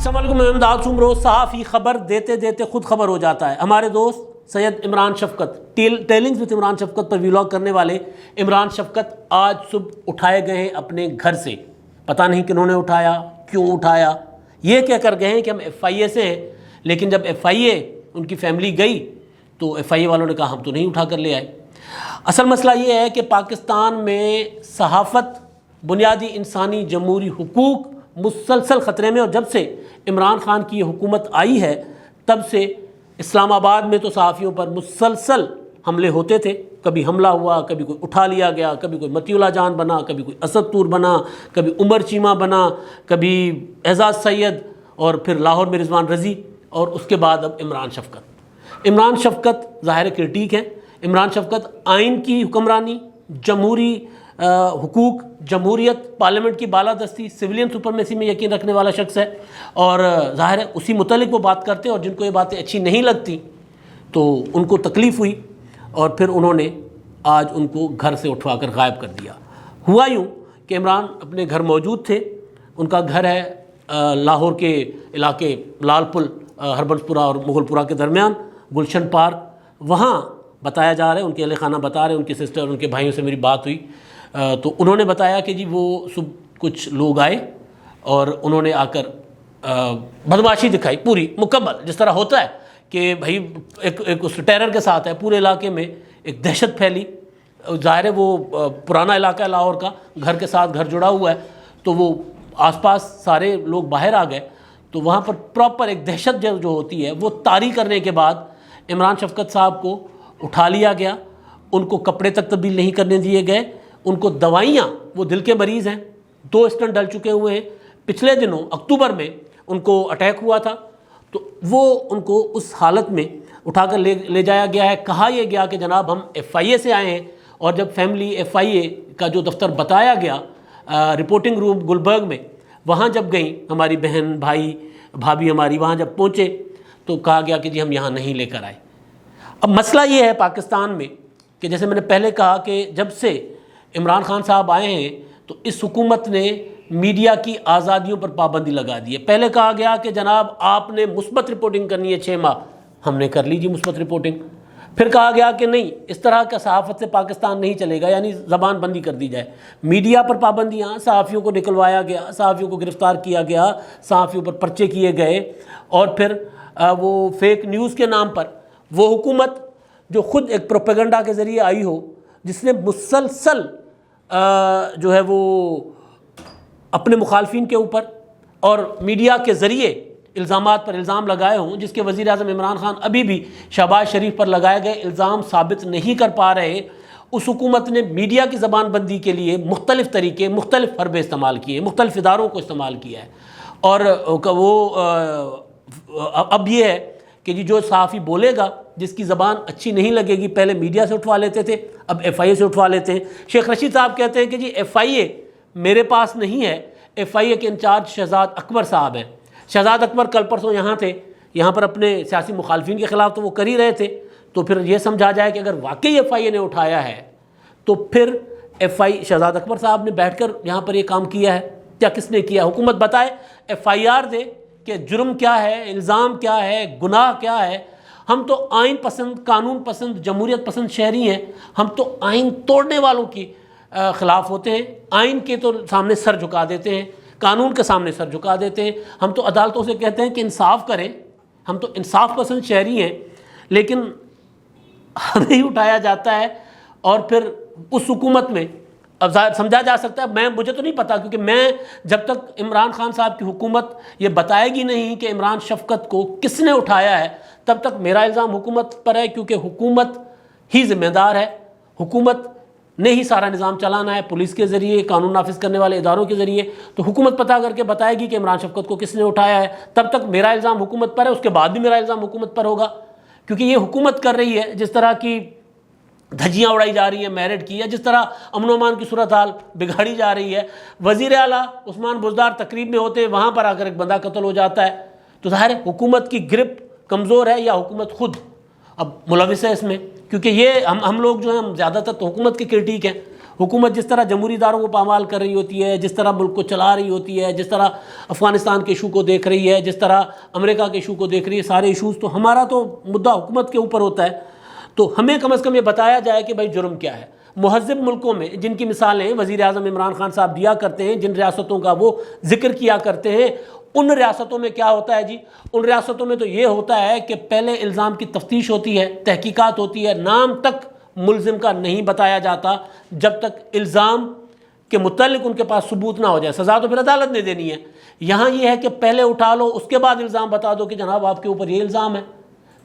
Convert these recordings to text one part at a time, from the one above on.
السلام علیکم، میں امداد سمرو۔ صحافی خبر دیتے دیتے خود خبر ہو جاتا ہے۔ ہمارے دوست سید عمران شفقت، ٹیلنگز وتھ عمران شفقت پر ویلاگ کرنے والے عمران شفقت آج صبح اٹھائے گئے ہیں اپنے گھر سے۔ پتہ نہیں کنہوں نے اٹھایا، کیوں اٹھایا، یہ کہہ کر گئے ہیں کہ ہم ایف آئی اے سے ہیں، لیکن جب ایف آئی اے ان کی فیملی گئی تو ایف آئی اے والوں نے کہا ہم تو نہیں اٹھا کر لے آئے۔ اصل مسئلہ یہ ہے کہ پاکستان میں صحافت، بنیادی انسانی جمہوری حقوق مسلسل خطرے میں، اور جب سے عمران خان کی یہ حکومت آئی ہے تب سے اسلام آباد میں تو صحافیوں پر مسلسل حملے ہوتے تھے۔ کبھی حملہ ہوا، کبھی کوئی اٹھا لیا گیا، کبھی کوئی متی اللہ جان بنا، کبھی کوئی اسد طور بنا، کبھی عمر چیمہ بنا، کبھی اعزاز سید، اور پھر لاہور میں رضوان رضی، اور اس کے بعد اب عمران شفقت۔ عمران شفقت ظاہر کرٹیک ہے۔ عمران شفقت آئین کی حکمرانی، جمہوری حقوق، جمہوریت، پارلیمنٹ کی بالادستی، سویلین سپرمیسی میں یقین رکھنے والا شخص ہے، اور ظاہر ہے اسی متعلق وہ بات کرتے ہیں، اور جن کو یہ باتیں اچھی نہیں لگتی تو ان کو تکلیف ہوئی، اور پھر انہوں نے آج ان کو گھر سے اٹھوا کر غائب کر دیا۔ ہوا یوں کہ عمران اپنے گھر موجود تھے۔ ان کا گھر ہے لاہور کے علاقے لال پل، ہربنس پورہ اور مغل پورہ کے درمیان، گلشن پارک۔ وہاں بتایا جا رہا ہے، ان کے اہل خانہ بتا رہے ہیں، ان کی سسٹر اور ان کے بھائیوں سے میری بات ہوئی تو انہوں نے بتایا کہ جی وہ صبح کچھ لوگ آئے اور انہوں نے آ کر بدمعاشی دکھائی پوری مکمل، جس طرح ہوتا ہے کہ بھائی ایک اس ٹیرر کے ساتھ ہے، پورے علاقے میں ایک دہشت پھیلی۔ ظاہر ہے وہ پرانا علاقہ ہے لاہور کا، گھر کے ساتھ گھر جڑا ہوا ہے، تو وہ آس پاس سارے لوگ باہر آ گئے، تو وہاں پر پراپر ایک دہشت جو ہوتی ہے وہ طاری کرنے کے بعد عمران شفقت صاحب کو اٹھا لیا گیا۔ ان کو کپڑے تک تبدیل نہیں کرنے دیے گئے، ان کو دوائیاں، وہ دل کے مریض ہیں، 2 اسٹنٹ ڈل چکے ہوئے ہیں، پچھلے دنوں اکتوبر میں ان کو اٹیک ہوا تھا، تو وہ ان کو اس حالت میں اٹھا کر لے جایا گیا ہے۔ کہا یہ گیا کہ جناب ہم ایف آئی اے سے آئے ہیں، اور جب فیملی ایف آئی اے کا جو دفتر بتایا گیا رپورٹنگ روم گلبرگ میں، وہاں جب گئیں ہماری بہن، بھائی، بھابھی ہماری، وہاں جب پہنچے تو کہا گیا کہ جی ہم یہاں نہیں لے کر آئے۔ اب مسئلہ یہ ہے پاکستان میں کہ جیسے میں نے پہلے کہا کہ جب سے عمران خان صاحب آئے ہیں تو اس حکومت نے میڈیا کی آزادیوں پر پابندی لگا دی ہے۔ پہلے کہا گیا کہ جناب آپ نے مثبت رپورٹنگ کرنی ہے 6 ماہ، ہم نے کر لی جی مثبت رپورٹنگ۔ پھر کہا گیا کہ نہیں، اس طرح کا صحافت سے پاکستان نہیں چلے گا، یعنی زبان بندی کر دی جائے۔ میڈیا پر پابندیاں، صحافیوں کو نکلوایا گیا، صحافیوں کو گرفتار کیا گیا، صحافیوں پر پرچے کیے گئے، اور پھر وہ فیک نیوز کے نام پر وہ حکومت جو خود ایک پروپیگنڈا کے ذریعے آئی ہو، جس نے مسلسل جو ہے وہ اپنے مخالفین کے اوپر اور میڈیا کے ذریعے الزامات پر الزام لگائے ہوں، جس کے وزیر اعظم عمران خان ابھی بھی شہباز شریف پر لگائے گئے الزام ثابت نہیں کر پا رہے، اس حکومت نے میڈیا کی زبان بندی کے لیے مختلف طریقے، مختلف حربے استعمال کیے، مختلف اداروں کو استعمال کیا ہے۔ اور وہ اب یہ ہے کہ جی جو صحافی بولے گا، جس کی زبان اچھی نہیں لگے گی، پہلے میڈیا سے اٹھوا لیتے تھے، اب ایف آئی اے سے اٹھوا لیتے ہیں۔ شیخ رشید صاحب کہتے ہیں کہ جی ایف آئی اے میرے پاس نہیں ہے، ایف آئی اے کے انچارج شہزاد اکبر صاحب ہیں۔ شہزاد اکبر کل پرسوں یہاں تھے، یہاں پر اپنے سیاسی مخالفین کے خلاف تو وہ کر ہی رہے تھے، تو پھر یہ سمجھا جائے کہ اگر واقعی ایف آئی اے نے اٹھایا ہے تو پھر شہزاد اکبر صاحب نے بیٹھ کر یہاں پر یہ کام کیا ہے، کیا کس نے کیا؟ حکومت بتائے، ایف آئی آر دے کہ جرم کیا ہے، الزام کیا ہے، گناہ کیا ہے۔ ہم تو آئین پسند، قانون پسند، جمہوریت پسند شہری ہیں، ہم تو آئین توڑنے والوں کی خلاف ہوتے ہیں، آئین کے تو سامنے سر جھکا دیتے ہیں، قانون کے سامنے سر جھکا دیتے ہیں۔ ہم تو عدالتوں سے کہتے ہیں کہ انصاف کریں، ہم تو انصاف پسند شہری ہیں، لیکن ہمیں ہی اٹھایا جاتا ہے۔ اور پھر اس حکومت میں اب سمجھا جا سکتا ہے، مجھے تو نہیں پتا، کیونکہ میں جب تک عمران خان صاحب کی حکومت یہ بتائے گی نہیں کہ عمران شفقت کو کس نے اٹھایا ہے، تب تک میرا الزام حکومت پر ہے، کیونکہ حکومت ہی ذمہ دار ہے، حکومت نے ہی سارا نظام چلانا ہے، پولیس کے ذریعے، قانون نافذ کرنے والے اداروں کے ذریعے۔ تو حکومت پتہ کر کے بتائے گی کہ عمران شفقت کو کس نے اٹھایا ہے، تب تک میرا الزام حکومت پر ہے، اس کے بعد بھی میرا الزام حکومت پر ہوگا، کیونکہ یہ حکومت کر رہی ہے جس طرح کی دھجیاں اڑائی جا رہی ہیں میرٹ کی، ہے جس طرح امن و امان کی صورتحال بگاڑی جا رہی ہے۔ وزیر اعلیٰ عثمان بزدار تقریب میں ہوتے، وہاں پر آ کر ایک بندہ قتل ہو جاتا ہے، تو ظاہر ہے حکومت کی گرپ کمزور ہے یا حکومت خود اب ملوث ہے اس میں، کیونکہ یہ ہم لوگ جو ہیں ہم زیادہ تر تو حکومت کے کرٹیک ہیں، حکومت جس طرح جمہوری اداروں کو پامال کر رہی ہوتی ہے، جس طرح ملک کو چلا رہی ہوتی ہے، جس طرح افغانستان کے ایشو کو دیکھ رہی ہے، جس طرح امریکہ کے ایشو کو دیکھ رہی ہے، سارے ایشوز تو ہمارا تو مدعا حکومت کے اوپر ہوتا ہے، تو ہمیں کم از کم یہ بتایا جائے کہ بھائی جرم کیا ہے۔ مہذب ملکوں میں جن کی مثالیں وزیر اعظم عمران خان صاحب دیا کرتے ہیں، جن ریاستوں کا وہ ذکر کیا کرتے ہیں، ان ریاستوں میں کیا ہوتا ہے جی؟ ان ریاستوں میں تو یہ ہوتا ہے کہ پہلے الزام کی تفتیش ہوتی ہے، تحقیقات ہوتی ہے، نام تک ملزم کا نہیں بتایا جاتا جب تک الزام کے متعلق ان کے پاس ثبوت نہ ہو جائے، سزا تو پھر عدالت نے دینی ہے۔ یہاں یہ ہے کہ پہلے اٹھا لو، اس کے بعد الزام بتا دو کہ جناب آپ کے اوپر یہ الزام ہے۔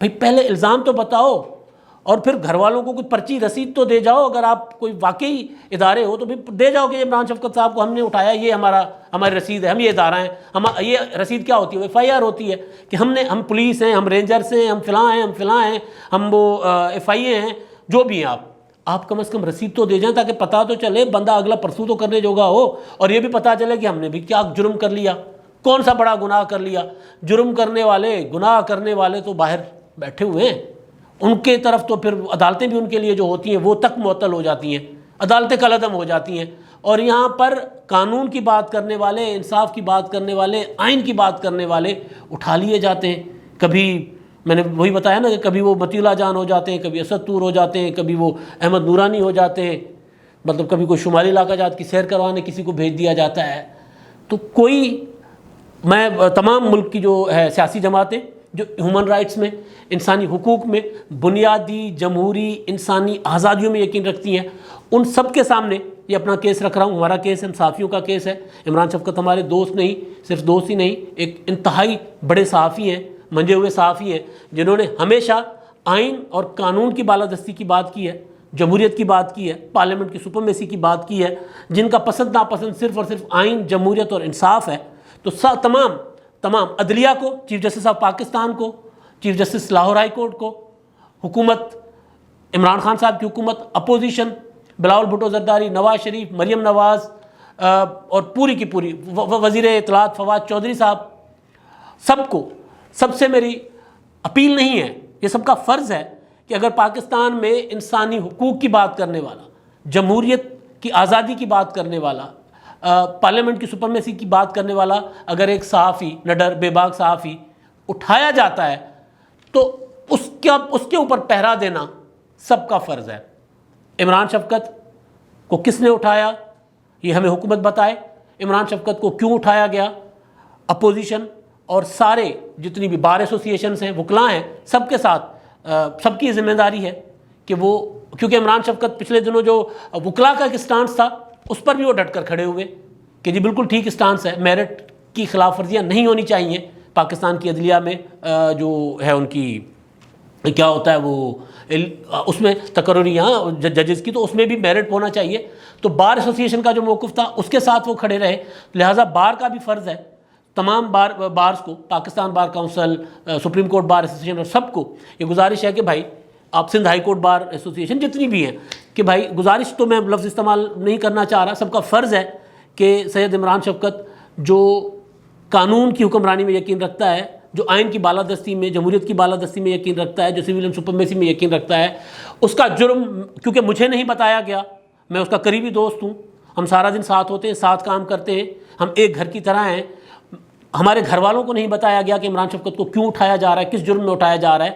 بھئی پہلے الزام تو بتاؤ، اور پھر گھر والوں کو کچھ پرچی رسید تو دے جاؤ، اگر آپ کوئی واقعی ادارے ہو تو بھی دے جاؤ کہ یہ عمران شفقت صاحب کو ہم نے اٹھایا، یہ ہماری رسید ہے، ہم یہ ادارہ ہیں۔ یہ رسید کیا ہوتی ہے؟ ایف آئی آر ہوتی ہے کہ ہم پولیس ہیں، ہم رینجرز ہیں، ہم فلاں ہیں، ہم فلاں ہیں، ہم وہ ایف آئی اے ہیں، جو بھی ہیں آپ کم از کم رسید تو دے جائیں تاکہ پتہ تو چلے، بندہ اگلا پرسوں تو کرنے جوگا ہو، اور یہ بھی پتہ چلے کہ ہم نے بھی کیا جرم کر لیا، کون سا بڑا گناہ کر لیا۔ جرم کرنے والے، گناہ کرنے والے تو باہر بیٹھے ہوئے ہیں، ان کے طرف تو پھر عدالتیں بھی ان کے لیے جو ہوتی ہیں وہ تک معطل ہو جاتی ہیں، عدالتیں کالعدم ہو جاتی ہیں، اور یہاں پر قانون کی بات کرنے والے، انصاف کی بات کرنے والے، آئین کی بات کرنے والے اٹھا لیے جاتے ہیں۔ کبھی میں نے وہی بتایا نا کہ کبھی وہ متی اللہ جان ہو جاتے ہیں، کبھی اسد طور ہو جاتے ہیں، کبھی وہ احمد نورانی ہو جاتے ہیں، مطلب کبھی کوئی شمالی علاقہ جات کی سیر کروانے کسی کو بھیج دیا جاتا ہے۔ تو میں تمام ملک کی جو ہے سیاسی جماعتیں جو ہیومن رائٹس میں، انسانی حقوق میں، بنیادی جمہوری انسانی آزادیوں میں یقین رکھتی ہیں، ان سب کے سامنے یہ اپنا کیس رکھ رہا ہوں۔ ہمارا کیس ہے، ہم صحافیوں کا کیس ہے۔ عمران شفقت ہمارے دوست نہیں، صرف دوست ہی نہیں، ایک انتہائی بڑے صحافی ہیں، منجے ہوئے صحافی ہیں، جنہوں نے ہمیشہ آئین اور قانون کی بالادستی کی بات کی ہے، جمہوریت کی بات کی ہے، پارلیمنٹ کی سپرمیسی کی بات کی ہے، جن کا پسند ناپسند صرف اور صرف آئین، جمہوریت اور انصاف ہے۔ تو تمام عدلیہ کو، چیف جسٹس آف پاکستان کو، chief justice Lahore high court کو، حکومت عمران خان صاحب کی حکومت، اپوزیشن بلاول بھٹو زرداری، نواز شریف، مریم نواز، اور پوری کی پوری وزیر اطلاعات فواد چودھری صاحب، سب سے میری اپیل نہیں ہے، یہ سب کا فرض ہے کہ اگر پاکستان میں انسانی حقوق کی بات کرنے والا، جمہوریت کی آزادی کی بات کرنے والا، پارلیمنٹ کی سپرمیسی کی بات کرنے والا اگر ایک صحافی، نڈر بے باک صحافی اٹھایا جاتا ہے تو اس کے اوپر پہرا دینا سب کا فرض ہے۔ عمران شفقت کو کس نے اٹھایا یہ ہمیں حکومت بتائے، عمران شفقت کو کیوں اٹھایا گیا، اپوزیشن اور سارے جتنی بھی بار ایسوسیشنز ہیں، وکلاء ہیں، سب کے ساتھ سب کی ذمہ داری ہے کہ وہ، کیونکہ عمران شفقت پچھلے دنوں جو وکلاء کا ایک سٹانس تھا اس پر بھی وہ ڈٹ کر کھڑے ہوئے کہ جی بالکل ٹھیک سٹانس ہے، میرٹ کی خلاف ورزیاں نہیں ہونی چاہیے پاکستان کی عدلیہ میں، جو ہے ان کی کیا ہوتا ہے وہ اس میں تقرریاں ججز کی، تو اس میں بھی میرٹ ہونا چاہیے۔ تو بار ایسوسیشن کا جو موقف تھا اس کے ساتھ وہ کھڑے رہے، لہٰذا بار کا بھی فرض ہے تمام بارز کو، Pakistan bar council, supreme court bar association اور سب کو یہ گزارش ہے کہ بھائی آپ Sindh high court bar association جتنی بھی ہیں کہ بھائی گزارش تو میں لفظ استعمال نہیں کرنا چاہ رہا، سب کا فرض ہے کہ سید عمران شفقت جو قانون کی حکمرانی میں یقین رکھتا ہے، جو آئین کی بالادستی میں، جمہوریت کی بالادستی میں یقین رکھتا ہے، جو سول اینڈ سپرمیسی میں یقین رکھتا ہے، اس کا جرم کیونکہ مجھے نہیں بتایا گیا، میں اس کا قریبی دوست ہوں، ہم سارا دن ساتھ ہوتے ہیں، ساتھ کام کرتے ہیں، ہم ایک گھر کی طرح ہیں، ہمارے گھر والوں کو نہیں بتایا گیا کہ عمران شفقت کو کیوں اٹھایا جا رہا ہے، کس جرم میں اٹھایا جا رہا ہے،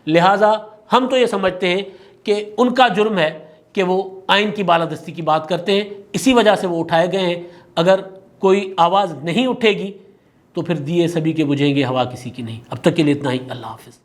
لہٰذا ہم تو یہ سمجھتے ہیں کہ ان کا جرم ہے کہ وہ آئین کی بالادستی کی بات کرتے ہیں، اسی وجہ سے وہ اٹھائے گئے ہیں۔ اگر کوئی آواز نہیں اٹھے گی تو پھر دیے سبھی کے بجھیں گے، ہوا کسی کی نہیں۔ اب تک کے لیے اتنا ہی، اللہ حافظ۔